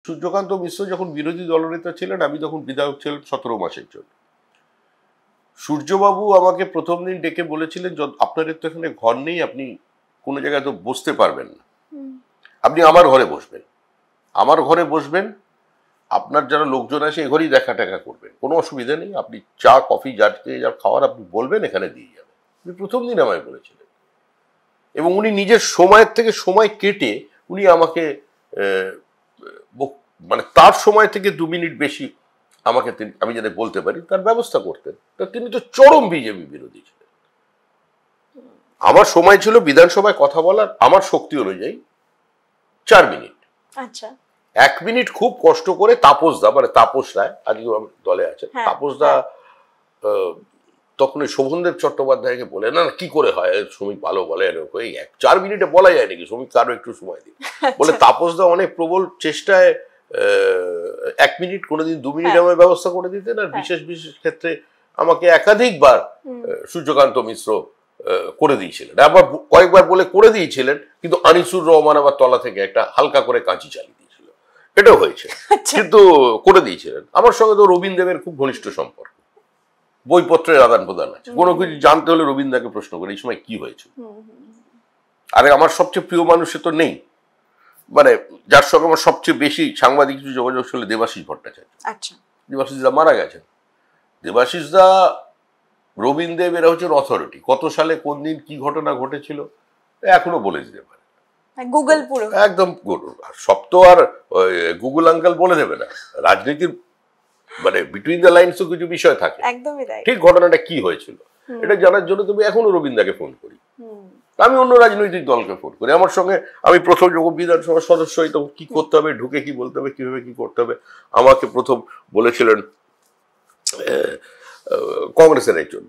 সূর্যকান্ত মিশ্র যখন বিরোধী দলনেতা ছিলেন, আমি তখন বিধায়ক ছিলাম 17 মাসের জন্য। সূর্যবাবু আমাকে প্রথম দিন ডেকে বলেছিলেন, আপনাদের তো এখানে ঘর নেই, আপনি কোনো জায়গায় তো বসতে পারবেন না, আপনি আমার ঘরে বসবেন, আমার ঘরে বসবেন, আপনার যারা লোকজন আসে এ ঘরেই দেখা টেকা করবেন, কোনো অসুবিধা নেই, আপনি চা কফি যাকে যা খাওয়ার আপনি বলবেন, এখানে দিয়ে যাবেন। উনি প্রথম দিন আমায় বলেছিলেন, এবং উনি নিজের সময়ের থেকে সময় কেটে উনি আমাকে মানে তার সময় থেকে 2 মিনিট বেশি আমাকে আমি যাতে বলতে পারি তার ব্যবস্থা করতেন। তিনি তো চরম বিজেপি বিরোধী ছিলেন। আমার সময় ছিল বিধানসভায় কথা বলার আমার শক্তি অনুযায়ী 4 মিনিট। আচ্ছা, 1 মিনিট খুব কষ্ট করে তাপসদা, মানে তাপস রায় আজকেও দলে আছে, তাপসদা তখন শোভনদেব চট্টোপাধ্যায়কে বলে, না কি করে হয়, শ্রমিক ভালো বলে, 4 মিনিটে বলা যায় নাকি, শ্রমিক আরো একটু সময় দিন বলে। তাপসদা অনেক প্রবল চেষ্টায় 1 মিনিট, কোনোদিন 2 মিনিট আমার ব্যবস্থা করে দিতেন। আর বিশেষ বিশেষ ক্ষেত্রে আমাকে একাধিকবার সূর্যকান্ত মিশ্র করে দিয়েছিলেন। আবার কয়েকবার বলে করে দিয়েছিলেন, কিন্তু আনিসুর রহমান আবার তলা থেকে একটা হালকা করে কাঁচি চালিয়ে দিয়েছিল, এটাও হয়েছে, কিন্তু করে দিয়েছিলেন। আমার সঙ্গে তো রবীন্দ্রদেবের খুব ঘনিষ্ঠ সম্পর্ক, বইপত্রের আদান প্রদান আছে, কোনো কিছু জানতে হলে রবীন্দ্রকে প্রশ্ন করে এই সময় কি হয়েছে। আরে আমার সবচেয়ে প্রিয় মানুষে তো নেই, মানে যার সঙ্গে আমার সবচেয়ে বেশি সাংবাদিক যোগাযোগ ছিল দেবাশিস ভট্টাচার্য। দেবাশিস দা মারা গেছেন। দেবাশিস দা, রবীন্দ্রদেব, এরা হচ্ছে অথরিটি। কত সালে কোন দিন কি ঘটনা ঘটেছিল এখনো বলে দিতে পারে, গুগল পুরো একদম। সব তো আর গুগল আঙ্কেল বলে দেবে না, রাজনীতির মানে বিটুইন দ্য লাইনস তো কিছু বিষয় থাকে, একদমই তাই। ঠিক ঘটনাটা কি হয়েছিল এটা জানার জন্য তুমি এখনো রবীন্দ্রকে ফোন করি, আমি অন্য রাজনৈতিক দলকে ফোন করি। আমার সঙ্গে আমি প্রথম যখন বিধানসভার সদস্য হই তখন কি করতে হবে, ঢুকে কি বলতে হবে, কিভাবে কি করতে হবে, আমাকে প্রথম বলেছিলেন কংগ্রেসের একজন।